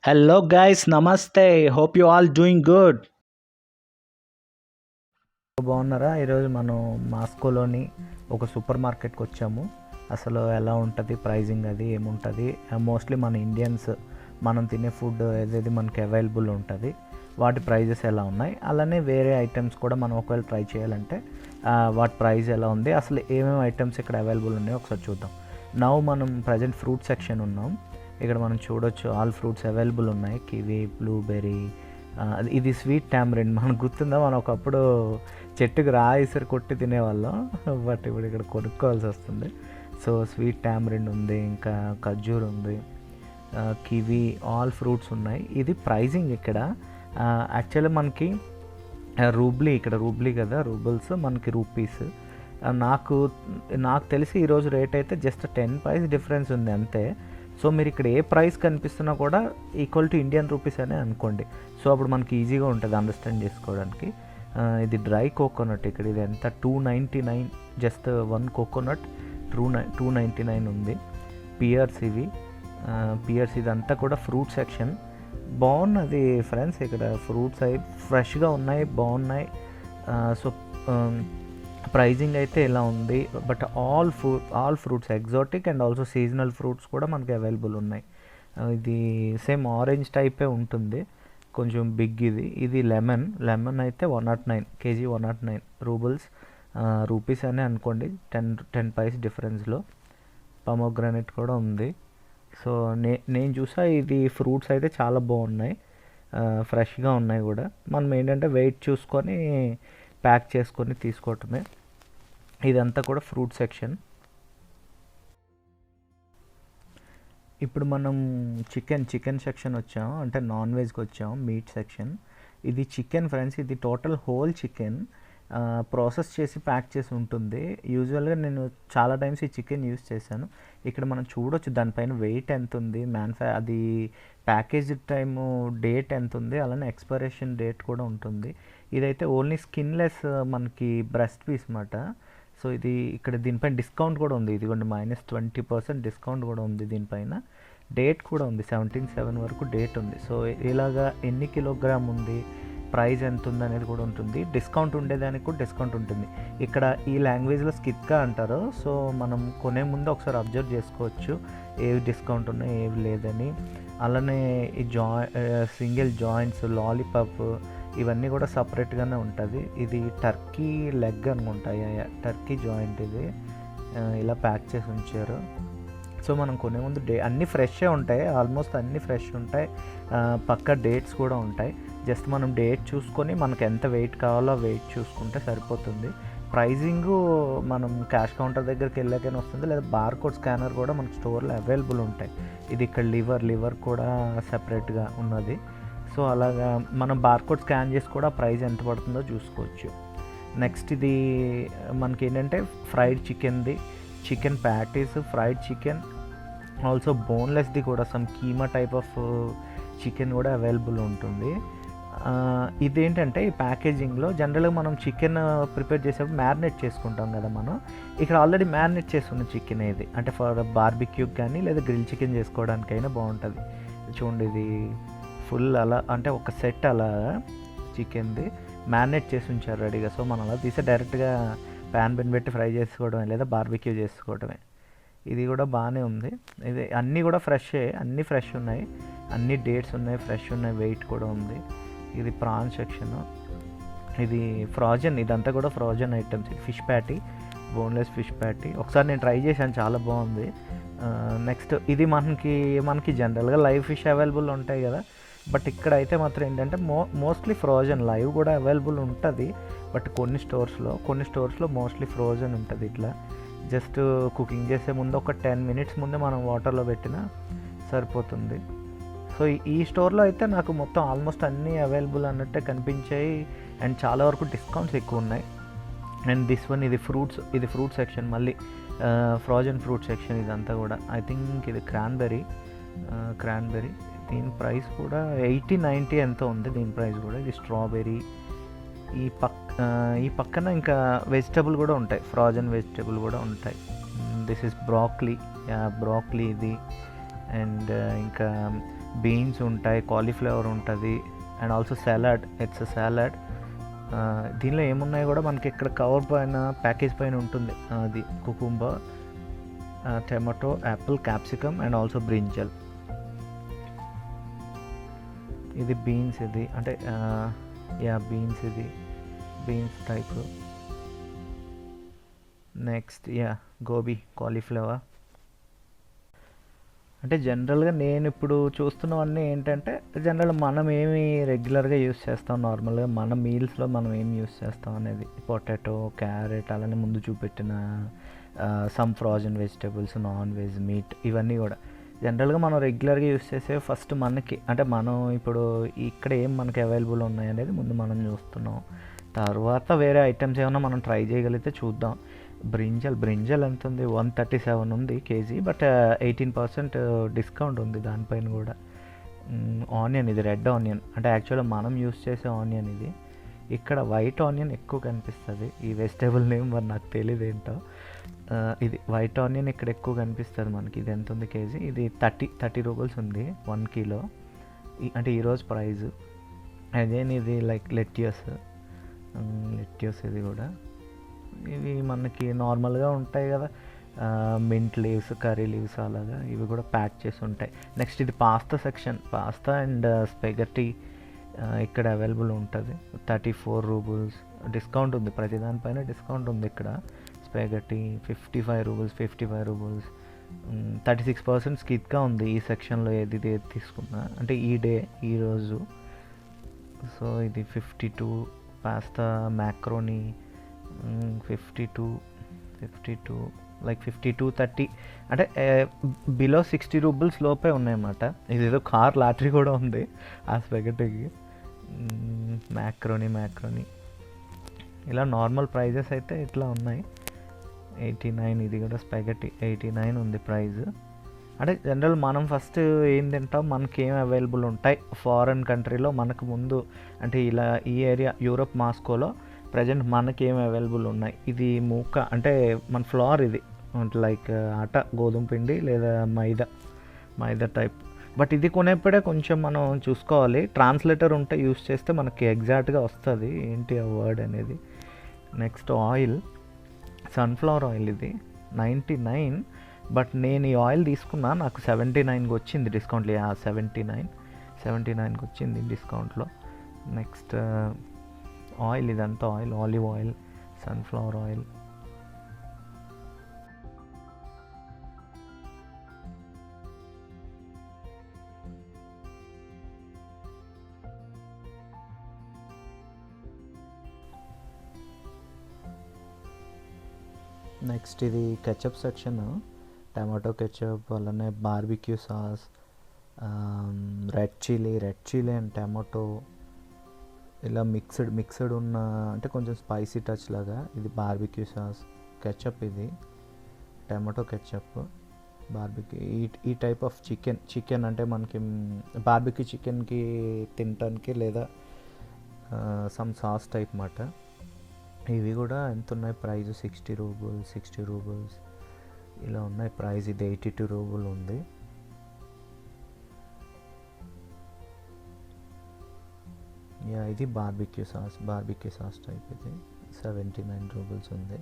Hello guys, namaste. Hope you all doing good. బాగున్నారా? ఈరోజు మనం మాస్కోలోని ఒక సూపర్ మార్కెట్కి వచ్చాము. అసలు ఎలా ఉంటుంది ప్రైజింగ్, అది ఏముంటుంది, మోస్ట్లీ మన ఇండియన్స్ మనం తినే ఫుడ్ ఏదైతే మనకి అవైలబుల్ ఉంటుంది వాటి ప్రైజెస్ ఎలా ఉన్నాయి, అలానే వేరే ఐటమ్స్ కూడా మనం ఒకవేళ ట్రై చేయాలంటే వాటి ప్రైస్ ఎలా ఉంది, అసలు ఏమేమి ఐటమ్స్ ఇక్కడ అవైలబుల్ ఉన్నాయో ఒకసారి చూద్దాం. మనం ప్రజెంట్ ఫ్రూట్ సెక్షన్ ఉన్నాం. ఇక్కడ మనం చూడొచ్చు ఆల్ ఫ్రూట్స్ అవైలబుల్ ఉన్నాయి. కివీ, బ్లూబెర్రీ, ఇది స్వీట్ టామరిన్. మనకు గుర్తుందా, మనం ఒకప్పుడు చెట్టుకు రాయిసరి కొట్టి తినేవాళ్ళం, బట్ ఇప్పుడు ఇక్కడ కొనుక్కోవాల్సి వస్తుంది. సో స్వీట్ టామరిన్ ఉంది, ఇంకా ఖర్జూర్ ఉంది, కివీ, ఆల్ ఫ్రూట్స్ ఉన్నాయి. ఇది ప్రైజింగ్ ఇక్కడ యాక్చువల్లీ మనకి రూబ్లీ, ఇక్కడ రూబ్లీ కదా, రూబుల్స్ మనకి రూపీస్. నాకు తెలిసి ఈరోజు రేట్ అయితే జస్ట్ 10 పైస్ డిఫరెన్స్ ఉంది అంతే. సో మీరు ఇక్కడ ఏ ప్రైస్ కనిపిస్తున్నా కూడా ఈక్వల్ టు ఇండియన్ రూపీస్ అనే అనుకోండి. సో అప్పుడు మనకి ఈజీగా ఉంటుంది అండర్స్టాండ్ చేసుకోవడానికి. ఇది డ్రై కోకోనట్, ఇక్కడ ఇది ఎంత 299, జస్ట్ 1 కోకోనట్ 299 ఉంది. పియర్స్, పియర్స్ ఇదంతా కూడా ఫ్రూట్ సెక్షన్. బాగున్నది ఫ్రెండ్స్, ఇక్కడ ఫ్రూట్స్ అవి ఫ్రెష్గా ఉన్నాయి, బాగున్నాయి. సో ప్రైజింగ్ అయితే ఇలా ఉంది. But all fruits exotic and also seasonal fruits కూడా మనకి అవైలబుల్ ఉన్నాయి. ఇది సేమ్ ఆరెంజ్ టైపే ఉంటుంది, కొంచెం బిగ్. ఇది లెమన్ అయితే 109 కేజీ, 109 రూపీస్ అనే అనుకోండి, 10 పైస్ డిఫరెన్స్లో. పమోగ్రానైట్ కూడా ఉంది. సో నేను చూసా, ఇది ఫ్రూట్స్ అయితే చాలా బాగున్నాయి, ఫ్రెష్గా ఉన్నాయి కూడా. మనం ఏంటంటే వెయిట్ చూసుకొని ప్యాక్ చేసుకొని తీసుకోవటమే. ఇదంతా కూడా ఫ్రూట్ సెక్షన్. ఇప్పుడు మనం చికెన్ సెక్షన్ వచ్చాం, అంటే నాన్ వెజ్కి వచ్చాం, మీట్ సెక్షన్. ఇది చికెన్ ఫ్రెండ్స్, ఇది టోటల్ హోల్ చికెన్ ప్రాసెస్ చేసి ప్యాక్ చేసి ఉంటుంది. యూజువల్గా నేను చాలా టైమ్స్ ఈ చికెన్ యూజ్ చేశాను. ఇక్కడ మనం చూడొచ్చు దానిపైన వెయిట్ ఎంత ఉంది, అది ప్యాకేజ్ టైము, డేట్ ఎంత ఉంది, అలానే ఎక్స్పైరేషన్ డేట్ కూడా ఉంటుంది. ఇదైతే ఓన్లీ స్కిన్లెస్ మనకి బ్రెస్ట్ పీస్ అన్నమాట. సో ఇది ఇక్కడ దీనిపైన డిస్కౌంట్ కూడా ఉంది, ఇదిగోండి -20% డిస్కౌంట్ కూడా ఉంది. దీనిపైన డేట్ కూడా ఉంది, 17/7 వరకు డేట్ ఉంది. సో ఇలాగా ఎన్ని కిలోగ్రామ్ ఉంది, ప్రైస్ ఎంత ఉంది అనేది కూడా ఉంటుంది. డిస్కౌంట్ ఉండేదానికి కూడా డిస్కౌంట్ ఉంటుంది. ఇక్కడ ఈ లాంగ్వేజ్లో స్కిత్కా అంటారు. సో మనం కొనే ముందు ఒకసారి అబ్జర్వ్ చేసుకోవచ్చు ఏవి డిస్కౌంట్ ఉన్నాయి, ఏవి లేదని. అలానే ఈ సింగిల్ జాయింట్స్, లాలీపాప్, ఇవన్నీ కూడా సపరేట్గానే ఉంటుంది. ఇది టర్కీ లెగ్ అనుకుంటాయి, టర్కీ జాయింట్. ఇది ఇలా ప్యాక్ చేసి ఉంచారు. సో మనం కొనే ముందు అన్నీ ఫ్రెష్గా ఉంటాయి, ఆల్మోస్ట్ అన్నీ ఫ్రెష్ ఉంటాయి. పక్క డేట్స్ కూడా ఉంటాయి. జస్ట్ మనం డేట్ చూసుకొని మనకు ఎంత వెయిట్ కావాలో వెయిట్ చూసుకుంటే సరిపోతుంది. ప్రైజింగు మనం క్యాష్ కౌంటర్ దగ్గరికి వెళ్ళాకైనా వస్తుంది, లేదా బార్కోడ్ స్కానర్ కూడా మనకు స్టోర్లో అవైలబుల్ ఉంటాయి. ఇది ఇక్కడ లివర్ కూడా సెపరేట్గా ఉన్నది. సో అలాగా మనం బార్కోడ్ స్కాన్ చేసి కూడా ప్రైస్ ఎంత పడుతుందో చూసుకోవచ్చు. నెక్స్ట్ ఇది మనకి ఏంటంటే fried chicken patties, fried chicken, also బోన్లెస్ది కూడా some keema type of chicken కూడా అవైలబుల్ ఉంటుంది. ఇదేంటంటే ఈ ప్యాకేజింగ్లో జనరల్గా మనం చికెన్ ప్రిపేర్ చేసేప్పుడు మ్యారినేట్ చేసుకుంటాం కదా మనం. ఇక్కడ ఆల్రెడీ మ్యారినేట్ చేసుకున్న చికెన్ ఇది, అంటే ఫర్ బార్బిక్యూకి కానీ లేదా గ్రిల్ చికెన్ చేసుకోవడానికైనా బాగుంటుంది. చూడండి, ఇది ఫుల్ అలా, అంటే ఒక సెట్ అలా చికెన్ది మ్యారినేట్ చేసి ఉంచారు రెడీగా. సో మనం అలా తీసి డైరెక్ట్గా ప్యాన్ పెట్టి ఫ్రై చేసుకోవడమే, లేదా బార్బిక్యూ చేసుకోవడమే. ఇది కూడా బాగానే ఉంది. ఇది అన్నీ కూడా అన్నీ ఫ్రెష్ ఉన్నాయి, అన్ని డేట్స్ ఉన్నాయి, ఫ్రెష్ ఉన్నాయి, వెయిట్ కూడా ఉంది. ఇది ప్రాన్ సెక్షన్, ఇది ఫ్రోజన్, ఇదంతా కూడా frozen items. Fish patty, boneless fish patty, ఒకసారి నేను ట్రై చేశాను, చాలా బాగుంది. నెక్స్ట్ ఇది మనకి జనరల్గా లైవ్ ఫిష్ అవైలబుల్ ఉంటాయి కదా, బట్ ఇక్కడ అయితే మాత్రం ఏంటంటే మోస్ట్లీ ఫ్రోజన్. లైవ్ కూడా అవైలబుల్ ఉంటుంది, బట్ కొన్ని స్టోర్స్లో మోస్ట్లీ ఫ్రోజన్ ఉంటుంది. ఇట్లా జస్ట్ కుకింగ్ చేసే ముందు ఒక 10 మినిట్స్ ముందే మనం వాటర్లో పెట్టినా సరిపోతుంది. సో ఈ స్టోర్లో అయితే నాకు మొత్తం ఆల్మోస్ట్ అన్నీ అవైలబుల్ అన్నట్టే కనిపించాయి, అండ్ చాలా వరకు డిస్కౌంట్స్ ఎక్కువ ఉన్నాయి. అండ్ ఇది ఫ్రూట్ సెక్షన్, మళ్ళీ ఫ్రోజన్ ఫ్రూట్ సెక్షన్. ఇదంతా కూడా ఐ థింక్ ఇది క్రాన్బెర్రీ, దీని ప్రైస్ కూడా 80-90 ఎంతో ఉంది దీని ప్రైస్ కూడా. ఇది స్ట్రాబెర్రీ. ఈ పక్కన ఇంకా వెజిటబుల్ కూడా ఉంటాయి, ఫ్రోజన్ వెజిటబుల్ కూడా ఉంటాయి. దిస్ ఇస్ బ్రాక్లీ ఇది. అండ్ ఇంకా బీన్స్ ఉంటాయి, కాలీఫ్లవర్ ఉంటుంది, and also salad. It's a salad. దీనిలో ఏమున్నాయి కూడా మనకి ఇక్కడ కవర్ పైన ప్యాకేజ్ పైన ఉంటుంది. అది cucumber, tomato, Apple, capsicum and also brinjal. ఇది బీన్స్, ఇది అంటే బీన్స్, ఇది beans type. Next gobi, cauliflower. అంటే జనరల్గా నేను ఇప్పుడు చూస్తున్నవన్నీ ఏంటంటే జనరల్ మనం ఏమి రెగ్యులర్గా యూస్ చేస్తాం, నార్మల్గా మన మీల్స్లో మనం ఏం యూస్ చేస్తాం అనేది పొటాటో, క్యారెట్, అలానే ముందు చూపెట్టిన some frozen vegetables, non veg, meat, ఇవన్నీ కూడా జనరల్గా మనం రెగ్యులర్గా యూస్ చేసే ఫస్ట్ మనకి అంటే మనం ఇప్పుడు ఇక్కడ ఏం మనకి అవైలబుల్ ఉన్నాయి అనేది ముందు మనం చూస్తున్నాం. తర్వాత వేరే ఐటమ్స్ ఏమైనా మనం ట్రై చేయగలిగితే చూద్దాం. బ్రింజల్ ఎంత ఉంది? 137 ఉంది కేజీ, బట్ 18% డిస్కౌంట్ ఉంది దానిపైన కూడా. ఆనియన్, ఇది రెడ్ ఆనియన్, అంటే యాక్చువల్గా మనం యూస్ చేసే ఆనియన్ ఇది. ఇక్కడ వైట్ ఆనియన్ ఎక్కువ కనిపిస్తుంది. ఈ వెజిటేబుల్ నేమ్ మరి నాకు తెలియదు ఏంటో. ఇది వైట్ ఆనియన్ ఇక్కడ ఎక్కువ కనిపిస్తుంది మనకి. ఇది ఎంత ఉంది కేజీ? ఇది 30 రూపీస్ ఉంది 1 కిలో, అంటే ఈరోజు ప్రైజు. అగైన్ ఇది లైక్ లెట్యూస్, ఇది కూడా. ఇవి మనకి నార్మల్గా ఉంటాయి కదా, మింట్ లీవ్స్, కర్రీ లీవ్స్, అలాగా ఇవి కూడా ప్యాక్ చేసి ఉంటాయి. నెక్స్ట్ ఇది pasta section. Pasta and spaghetti ఇక్కడ అవైలబుల్ ఉంటుంది. 34 రూపీస్ డిస్కౌంట్ ఉంది, ప్రతి దానిపైన డిస్కౌంట్ ఉంది. ఇక్కడ స్పెగటీ 55 రూపీస్, 36% స్కిట్గా ఉంది ఈ సెక్షన్లో. ఏది తీసుకున్నా అంటే ఈరోజు. సో ఇది 52. పాస్తా, మ్యాక్రోనీ 52 లైక్ 52-30, అంటే బిలో 60 రూపీస్ లోపే ఉన్నాయన్నమాట. ఇదేదో కార్ లాటరీ కూడా ఉంది ఆ స్పెగటీకి. మ్యాక్రోనీ ఇలా నార్మల్ ప్రైజెస్ అయితే ఇట్లా ఉన్నాయి. 89, ఇది కూడా స్పెగటీ 89 ఉంది ప్రైజ్. అంటే జనరల్ మనం ఫస్ట్ ఏం తింటాం, మనకి ఏం అవైలబుల్ ఉంటాయి ఫారెన్ కంట్రీలో మనకు ముందు, అంటే ఇలా ఈ ఏరియా యూరోప్, మాస్కోలో ప్రజెంట్ మనకి ఏం అవైలబుల్ ఉన్నాయి. ఇది మూక అంటే మన ఫ్లోర్, ఇది లైక్ ఆట, గోధుమ పిండి లేదా మైదా టైప్. బట్ ఇది కొనేప్పుడే కొంచెం మనం చూసుకోవాలి, ట్రాన్స్లేటర్ ఉంటే యూస్ చేస్తే మనకి ఎగ్జాక్ట్గా వస్తుంది ఏంటి ఆ వర్డ్ అనేది. నెక్స్ట్ ఆయిల్, సన్ఫ్లవర్ ఆయిల్, ఇది 99, బట్ నేను ఈ ఆయిల్ తీసుకున్నా, నాకు 79కి వచ్చింది డిస్కౌంట్లో. 79కి వచ్చింది డిస్కౌంట్లో. నెక్స్ట్ ఆయిల్, ఇదంతా oil, olive oil, sunflower oil. Next ఇది కెచప్ సెక్షన్. టమాటో కెచప్, అలానే barbecue sauce, red chilli and tomato, ఇలా మిక్స్డ్ ఉన్న అంటే కొంచెం స్పైసీ టచ్ లాగా. ఇది బార్బిక్యూ సాస్, కెచప్, ఇది టమాటో కెచప్, బార్బిక్యూ. ఈ టైప్ ఆఫ్ చికెన్ అంటే మనకి బార్బిక్యూ చికెన్కి తినటానికి, లేదా సమ్ సాస్ టైప్ మాట. ఇవి కూడా ఎంత ఉన్నాయి ప్రైస్? 60 రూపీస్ ఇలా ఉన్నాయి ప్రైస్. ఇది 82 రూపీలు ఉంది. ఇది బార్బిక్యూ సాస్ టైప్, ఇది 79 రూపీస్ ఉంది.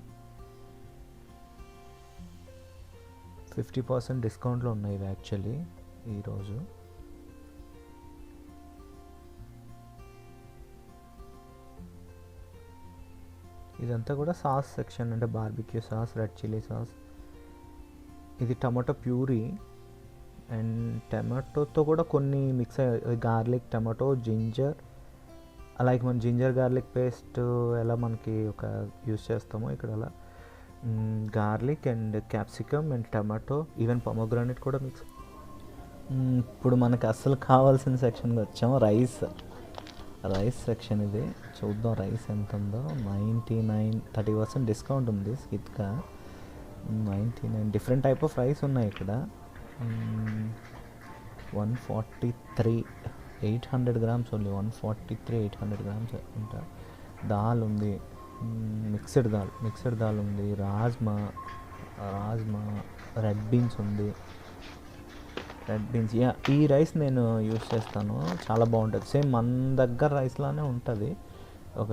50% డిస్కౌంట్లో ఉన్నాయి ఇవి యాక్చువల్లీ ఈరోజు. ఇదంతా కూడా సాస్ సెక్షన్, అంటే barbecue sauce, red chilli sauce. ఇది టమాటో ప్యూరీ అండ్ టమాటోతో కూడా కొన్ని మిక్స్ అయ్యాయి, గార్లిక్, టమాటో, జింజర్. అలాగే మన జింజర్ గార్లిక్ పేస్ట్ ఎలా మనకి ఒక యూస్ చేస్తామో ఇక్కడ అలా garlic and capsicum and tomato, even pomegranate కూడా మిక్స్. ఇప్పుడు మనకు అస్సలు కావాల్సిన సెక్షన్కి వచ్చాము, రైస్ సెక్షన్. ఇది చూద్దాం రైస్ ఎంత ఉందో. 99, 30% డిస్కౌంట్ ఉంది స్కిట్గా. 99 డిఫరెంట్ టైప్ ఆఫ్ రైస్ ఉన్నాయి ఇక్కడ. 143, 800 గ్రామ్స్ ఓన్లీ. 143, 800 గ్రామ్స్ ఉంటా. దాల్ ఉంది, మిక్స్డ్ దాల్ ఉంది. రాజ్మా, రెడ్ బీన్స్ ఉంది. రెడ్ బీన్స్, యా ఈ రైస్ నేను యూస్ చేస్తాను, చాలా బాగుంటుంది. సేమ్ మన దగ్గర రైస్లానే ఉంటుంది. ఒక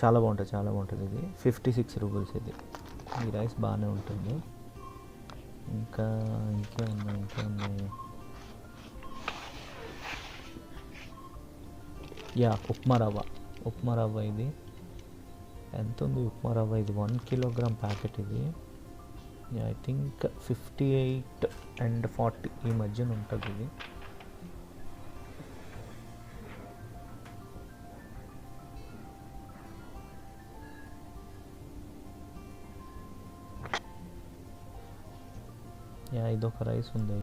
చాలా బాగుంటుంది. ఇది 56 రూపీస్. ఇది ఈ రైస్ బాగానే ఉంటుంది. ఇంకా ఇంకే ఉన్నాయి. యా ఉప్మా రవ్వ ఇది ఎంత ఉంది? ఉప్మా రవ్వ ఇది 1 కిలోగ్రామ్ ప్యాకెట్. ఇది ఐ థింక్ 58 అండ్ 40 ఈ మధ్యన ఉంటుంది ఇది. యా ఇదొక రైస్ ఉంది.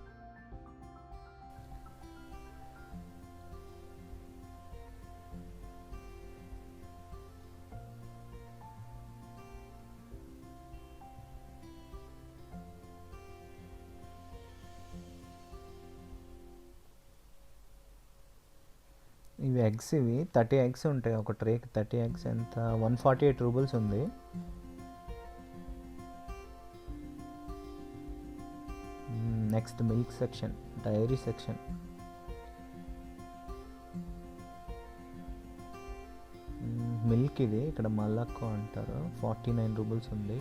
ఇవి ఎగ్స్, ఇవి 30 ఎగ్స్ ఉంటాయి ఒక ట్రేకి. 30 ఎగ్స్ ఎంత? 148 రూపీస్ ఉంది. Next milk section, dairy section. Milk ఇది ఇక్కడ మల్లక్కో అంటారు. 49 రూపీస్ ఉంది.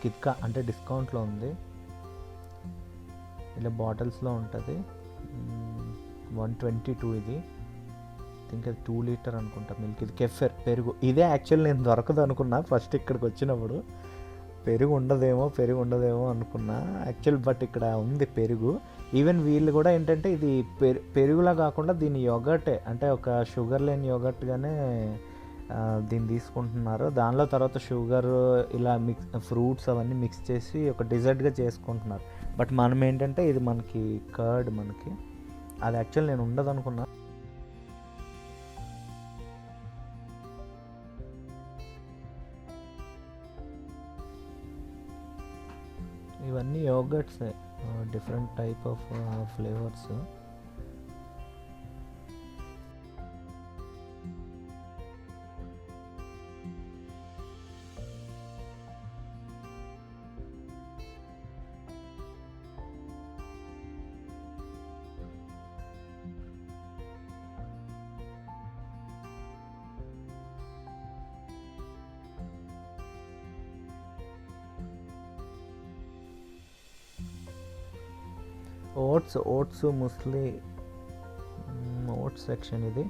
కిట్కా అంటే డిస్కౌంట్లో ఉంది. ఇలా బాటిల్స్లో ఉంటుంది. 122 ఇది. ఇంకా 2 లీటర్ అనుకుంటా మిల్క్. ఇది కెఫెర్ పెరుగు. ఇదే యాక్చువల్ నేను దొరకదు అనుకున్నా ఫస్ట్ ఇక్కడికి వచ్చినప్పుడు. పెరుగు ఉండదేమో అనుకున్నా యాక్చువల్, బట్ ఇక్కడ ఉంది పెరుగు. ఈవెన్ వీళ్ళు కూడా ఏంటంటే ఇది పెరుగులా కాకుండా దీని యోగర్టే, అంటే ఒక షుగర్ లేని యోగర్ట్గానే దీన్ని తీసుకుంటున్నారు. దానిలో తర్వాత షుగర్ ఇలా ఫ్రూట్స్ అవన్నీ మిక్స్ చేసి ఒక డిజర్ట్గా చేసుకుంటున్నారు. బట్ మనం ఏంటంటే ఇది మనకి కర్డ్, మనకి అది యాక్చువల్ నేను ఉండదు అనుకున్నా. ఇవన్నీ yogurts, different type of flavours. Oats muesli, oats section. ఇది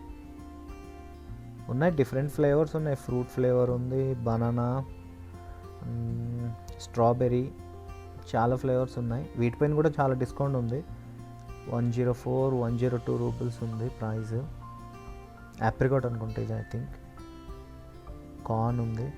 ఉన్నాయి డిఫరెంట్ ఫ్లేవర్స్ ఉన్నాయి. ఫ్రూట్ ఫ్లేవర్ ఉంది, బనానా, స్ట్రాబెర్రీ, చాలా ఫ్లేవర్స్ ఉన్నాయి. వీటిపైన కూడా చాలా డిస్కౌంట్ ఉంది. 104, 102 రూపీస్ ఉంది ప్రైస్. ఆప్రికాట్ అనుకుంటా ఇది, ఐ థింక్. కార్న్ ఉంది.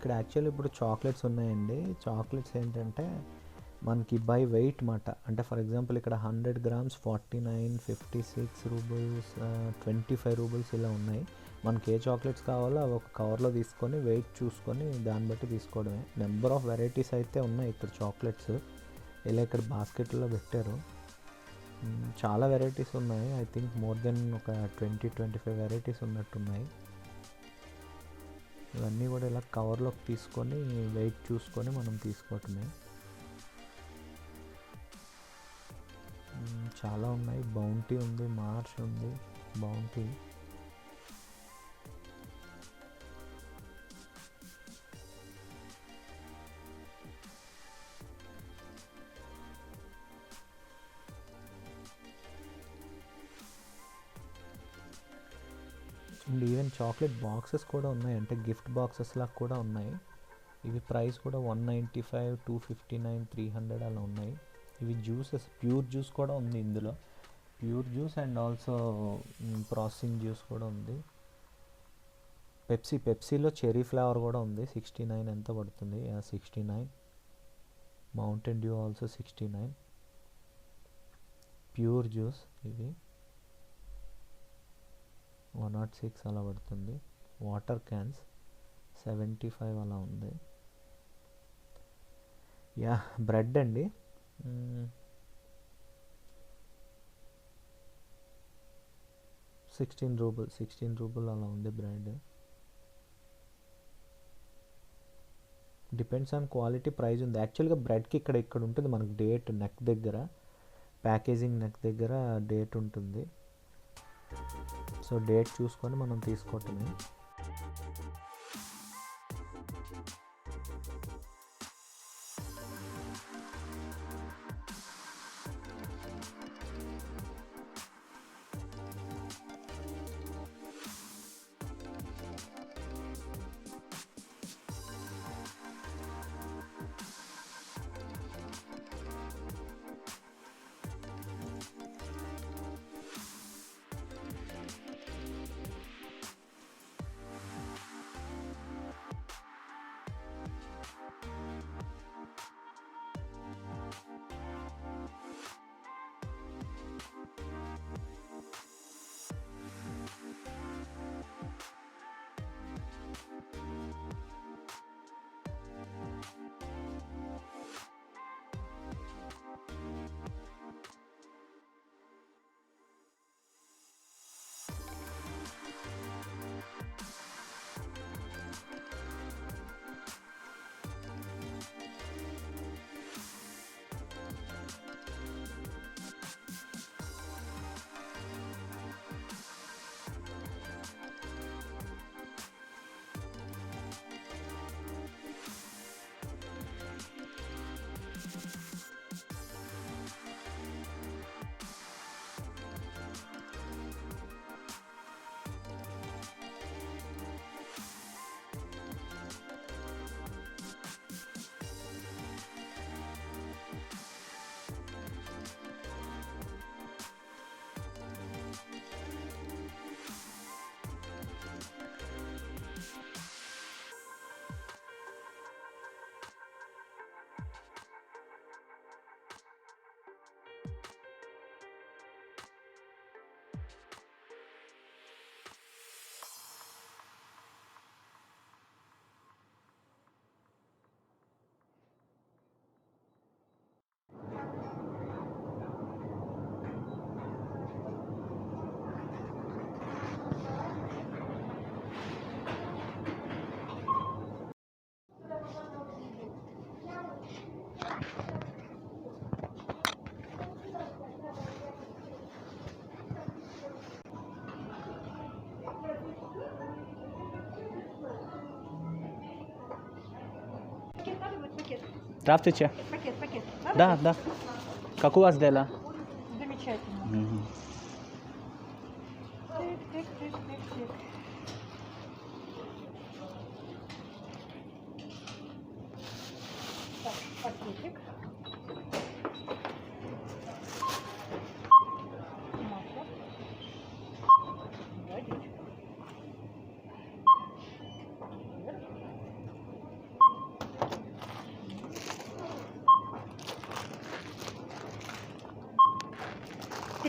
ఇక్కడ యాక్చువల్లీ ఇప్పుడు చాక్లెట్స్ ఉన్నాయండి. చాక్లెట్స్ ఏంటంటే మనకి బై వెయిట్ మాట. అంటే ఫర్ ఎగ్జాంపుల్ ఇక్కడ 100 గ్రామ్స్ 49, 56 రూబుల్స్, 25 రూబుల్స్ ఇలా ఉన్నాయి. మనకి ఏ చాక్లెట్స్ కావాలో అవి ఒక కవర్లో తీసుకొని వెయిట్ చూసుకొని దాన్ని బట్టి తీసుకోవడమే. నెంబర్ ఆఫ్ వెరైటీస్ అయితే ఉన్నాయి ఇక్కడ చాక్లెట్స్. ఇలా ఇక్కడ బాస్కెట్లో పెట్టారు. చాలా వెరైటీస్ ఉన్నాయి. ఐ థింక్ మోర్ దెన్ ఒక 20-25 వెరైటీస్ ఉన్నట్టున్నాయి. ఇవన్నీ కూడా ఇలా కవర్లోకి తీసుకొని వెయిట్ చూసుకొని మనం తీసుకోవటమే. చాలా ఉన్నాయి. బౌంటీ ఉంది, మార్ష్ ఉంది, bounty. And even chocolate boxes కూడా ఉన్నాయి. అంటే గిఫ్ట్ బాక్సెస్ లాగా కూడా ఉన్నాయి. ఇవి ప్రైస్ కూడా 195, 259, 300 అలా ఉన్నాయి. ఇవి జ్యూసెస్, ప్యూర్ జ్యూస్ కూడా ఉంది ఇందులో. Pure juice and also processing juice కూడా ఉంది. పెప్సీలో చెర్రీ ఫ్లేవర్ కూడా ఉంది. 69 ఎంత పడుతుంది? 69. Mountain Dew also 69. Pure juice ఇవి 106 అలా పడుతుంది. వాటర్ క్యాన్స్ 75 అలా ఉంది. బ్రెడ్ అండి. 16 రూబుల్ అలా ఉంది bread. Depends on quality, price ఉంది. యాక్చువల్గా బ్రెడ్కి ఇక్కడ ఉంటుంది మనకు డేట్, నెక్ దగ్గర, ప్యాకేజింగ్ నెక్ దగ్గర డేట్ ఉంటుంది. సో డేట్ చూసుకొని మనం తీసుకోవటమే. Здравствуйте. Пакет. Да. Как у вас дела? Замечательно. Мгм. Тык. Так, пакетик. Масло. Водичка.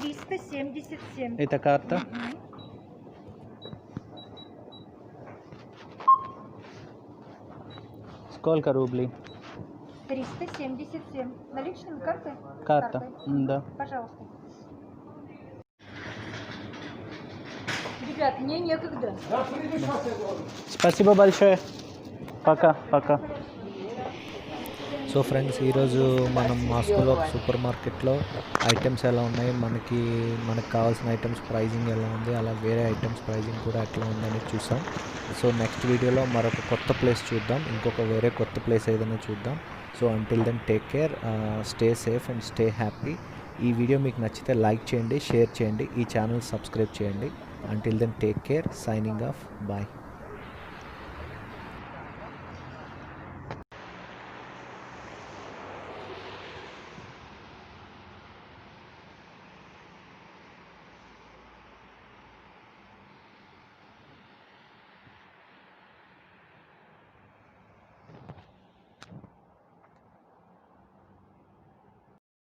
377. Это карта. Мгм. Сколько рублей? 377. Наличными карты? Карта. Картой. Да. Пожалуйста. Ребят, мне некогда. Спасибо большое. Пока, пока. సో ఫ్రెండ్స్ ఈరోజు మనం మాస్కోలో సూపర్ మార్కెట్లో ఐటమ్స్ ఎలా ఉన్నాయి, మనకు కావాల్సిన ఐటమ్స్ ప్రైజింగ్ ఎలా ఉంది, అలా వేరే ఐటమ్స్ ప్రైజింగ్ కూడా ఎట్లా ఉందని చూసాం. సో నెక్స్ట్ వీడియోలో మరొక కొత్త ప్లేస్ చూద్దాం, ఇంకొక వేరే కొత్త ప్లేస్ ఏదైనా చూద్దాం. So until then take care, stay safe and stay happy. ఈ వీడియో మీకు నచ్చితే లైక్ చేయండి, షేర్ చేయండి, ఈ ఛానల్ సబ్స్క్రైబ్ చేయండి. Until then take care, signing off, bye.